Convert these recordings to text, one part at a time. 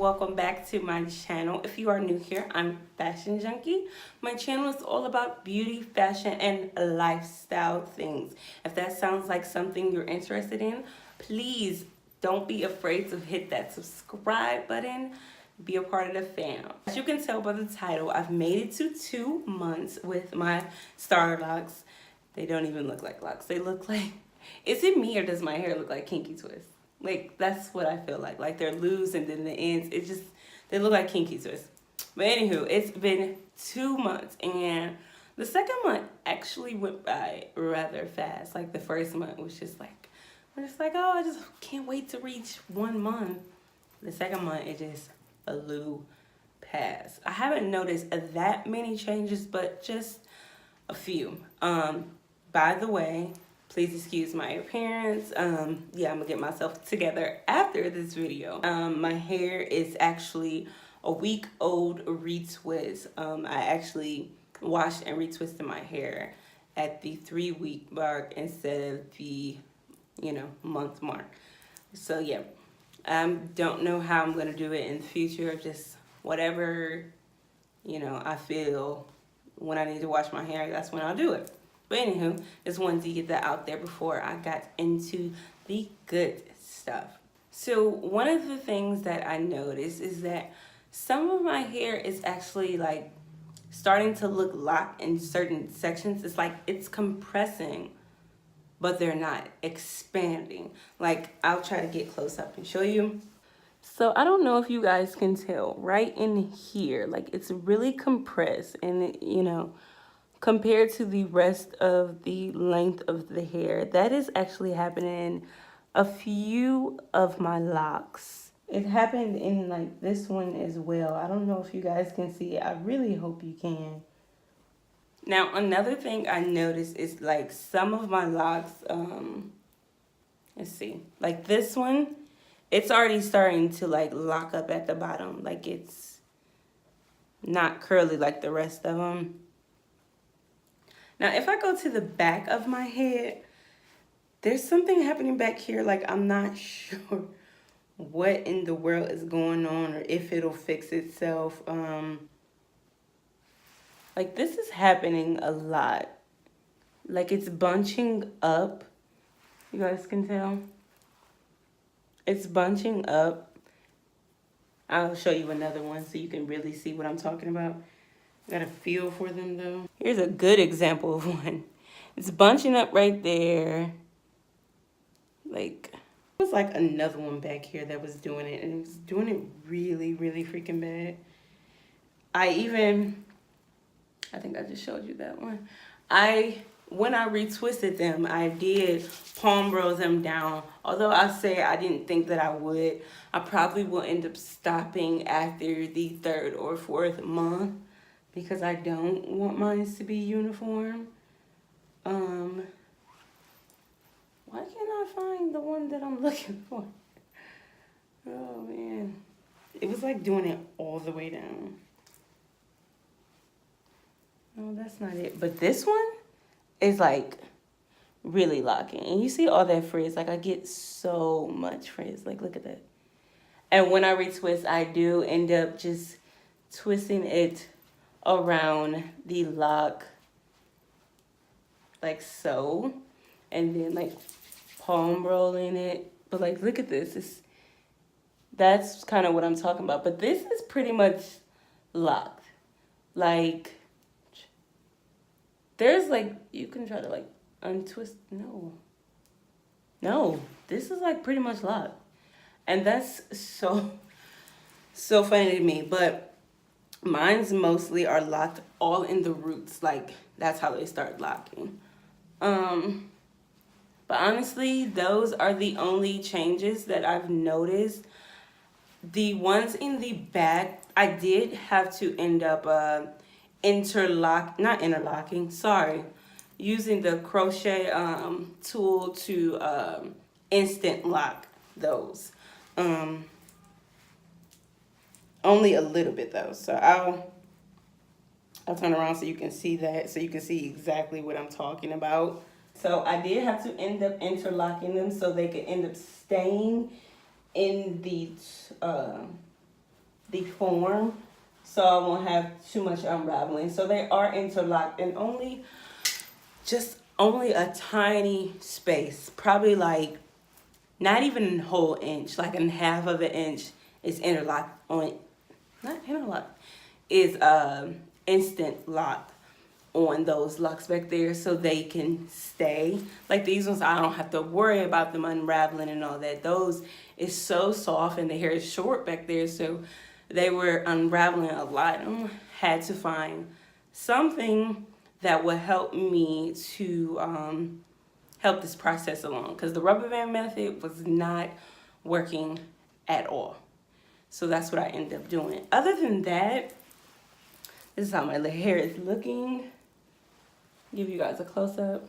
welcome back to my channel. If you are new here, I'm Fashion Junkie. My channel is all about beauty, fashion, and lifestyle things. If that sounds like something you're interested in, please don't be afraid to hit that subscribe button. Be a part of the fam. As you can tell by the title, I've made it to 2 months with my star locks. They don't even look like locks. They look like, is it me or does my hair look like kinky twists? Like, that's what I feel like. Like, they're loose and then the ends, they look like kinky twists. But anywho, it's been 2 months and the second month actually went by rather fast. Like, the first month was just like, I'm just like, oh, I just can't wait to reach 1 month. The second month, it just flew past. I haven't noticed that many changes, but just a few. By the way, please excuse my appearance. Yeah, I'm gonna get myself together after this video. My hair is actually a week old retwist. I actually washed and retwisted my hair at the 3-week mark instead of the, month mark. So yeah, don't know how I'm gonna do it in the future. Just whatever, I feel when I need to wash my hair, that's when I'll do it. But anywho, just wanted to get that out there before I got into the good stuff. So one of the things that I noticed is that some of my hair is actually like starting to look locked in certain sections. It's like it's compressing, but they're not expanding. Like, I'll try to get close up and show you. So I don't know if you guys can tell right in here, like it's really compressed and compared to the rest of the length of the hair. That is actually happening in a few of my locks. It happened in like this one as well. I don't know if you guys can see it. I really hope you can. Now, another thing I noticed is like some of my locks, let's see, like this one, it's already starting to like lock up at the bottom. Like it's not curly like the rest of them. Now, if I go to the back of my head, there's something happening back here. Like, I'm not sure what in the world is going on or if it'll fix itself. Like, this is happening a lot. Like, it's bunching up. You guys can tell. It's bunching up. I'll show you another one so you can really see what I'm talking about. Got a feel for them though. Here's a good example of one. It's bunching up right there. Like, it was like another one back here that was doing it, and it was doing it really, really freaking bad. I think I just showed you that one. When I retwisted them, I did palm roll them down. Although I say I didn't think that I would. I probably will end up stopping after the 3rd or 4th month, because I don't want mine to be uniform. Why can't I find the one that I'm looking for? Oh, man. It was like doing it all the way down. No, that's not it. But this one is like really locking. And you see all that frizz. Like, I get so much frizz. Like, look at that. And when I retwist, I do end up just twisting it around the lock like so, and then like palm rolling it. But like, look at this. That's kind of what I'm talking about. But this is pretty much locked. Like, there's like, you can try to like untwist. No, this is like pretty much locked. And that's so funny to me. But mine's mostly are locked all in the roots. Like, that's how they start locking. But honestly, those are the only changes that I've noticed. The ones in the back, I did have to end up using the crochet tool to instant lock those. Only a little bit though, so I'll turn around so you can see that, so you can see exactly what I'm talking about. So I did have to end up interlocking them so they could end up staying in the deform, so I won't have too much unraveling. So they are interlocked and only a tiny space, probably like not even a whole inch, like a half of an inch is interlocked on, not interlocked, is instant lock on those locks back there so they can stay. Like these ones, I don't have to worry about them unraveling and all that. Those is so soft and the hair is short back there, so they were unraveling a lot. I had to find something that would help me to help this process along, because the rubber band method was not working at all. So that's what I ended up doing. Other than that, this is how my hair is looking. Give you guys a close-up.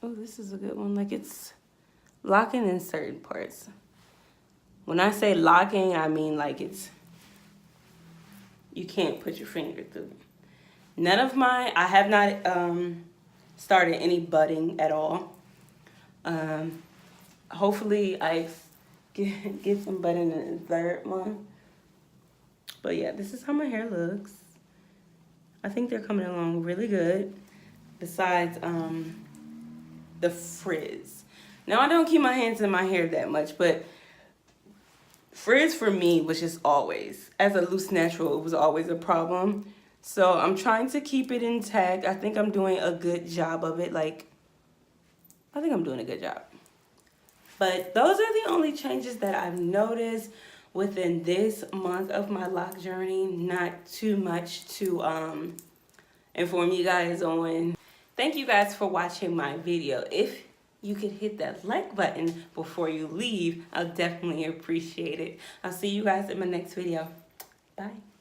Oh, this is a good one. Like, it's locking in certain parts. When I say locking, I mean like it's, you can't put your finger through it. None of my, I have not started any budding at all. Hopefully I get some budding in the third one. But yeah, this is how my hair looks. I think they're coming along really good, besides the frizz. Now, I don't keep my hands in my hair that much, but frizz for me was just always, as a loose natural, it was always a problem. So I'm trying to keep it intact. I think I'm doing a good job of it. Like, I think I'm doing a good job. But those are the only changes that I've noticed within this month of my lock journey. Not too much to inform you guys on. Thank you guys for watching my video. If you could hit that like button before you leave, I'll definitely appreciate it. I'll see you guys in my next video. Bye.